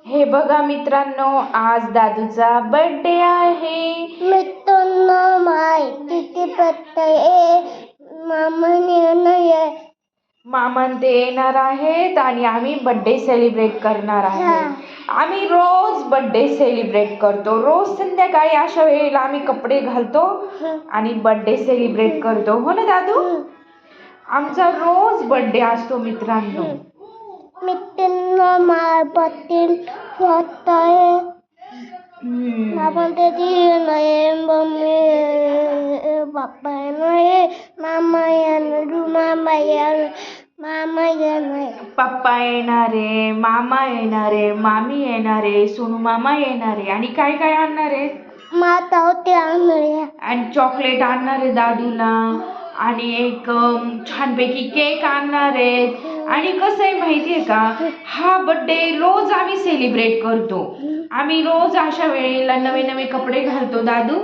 हे बघा मित्रांनो, आज दादूचा बर्थडे आहे. मामा ते येणार आहेत आणि आम्ही बर्थडे सेलिब्रेट करणार आहोत. आम्ही रोज बर्थडे सेलिब्रेट करतो. रोज संध्याकाळी अशा वेळेला आम्ही कपडे घालतो आणि बर्थडे सेलिब्रेट करतो. हो ना दादू? आमचा रोज बर्थडे असतो मित्रांनो. पप्पा येणारे, मामा येणारे, मामी येणारे, सोनू मामा येणारे आणि काय काय आणणारे? आणि चॉकलेट आणणारे दादूला आणि एक छानपैकी केक आणणारे. आणि कसं आहे माहितीये का, हा बर्थडे रोज आम्ही सेलिब्रेट करतो. आम्ही रोज अशा वेळेला नवे नवे कपडे घालतो दादू.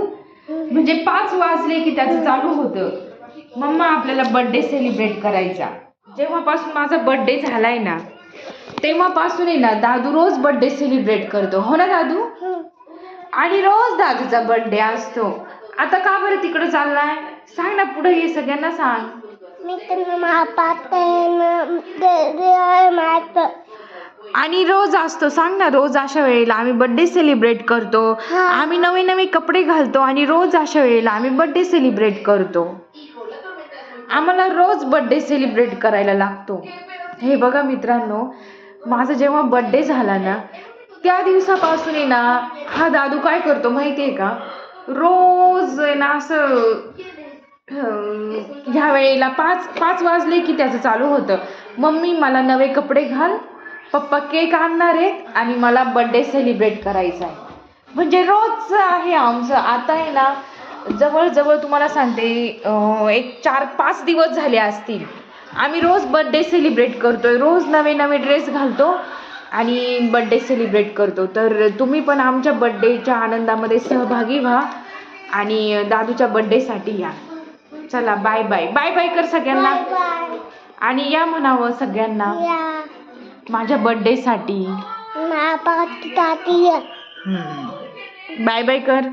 म्हणजे 5 वाजले की त्याचं चालू होतं, मम्मा आपल्याला बर्थडे सेलिब्रेट करायचा. जेव्हापासून माझा बर्थडे झालाय ना, तेव्हापासून आहे ना दादू रोज बर्थडे सेलिब्रेट करतो. हो ना दादू? आणि रोज दादूचा बर्थडे असतो. आता का बरं तिकडे चाललाय? सांग ना, पुढे ये, सगळ्यांना सांग. आणि रोज असतो, सांग ना. रोज अशा वेळेला आम्ही बर्थडे सेलिब्रेट करतो. आम्ही नवे नवे कपडे घालतो आणि रोज अशा वेळेला आम्ही बर्थडे सेलिब्रेट करतो. आम्हाला रोज बर्थडे सेलिब्रेट करायला लागतो. हे बघा मित्रांनो, माझा जेव्हा बर्थडे झाला ना, त्या दिवसापासून आहे ना हा दादू काय करतो माहितीये का, रोज ना असं ह्या वेळेला 5 वाजले की त्याचं चालू होतं, मम्मी मला नवे कपडे घाल, पप्पा केक आणणार आहेत आणि मला बर्थडे सेलिब्रेट करायचा आहे. म्हणजे रोजचं आहे आमचं. आता आहे ना जवळजवळ तुम्हाला सांगते, एक 4-5 दिवस झाले असतील आम्ही रोज बर्थडे सेलिब्रेट करतोय. रोज नवे नवे ड्रेस घालतो आणि बर्थडे सेलिब्रेट करतो. तर तुम्ही पण आमच्या बर्थडेच्या आनंदामध्ये सहभागी व्हा आणि दादूच्या बर्थडेसाठी या. चला, बाय बाय. बाय बाय कर सगळ्यांना आणि या म्हणावं सगळ्यांना माझ्या बर्थडेसाठी. बाय बाय कर.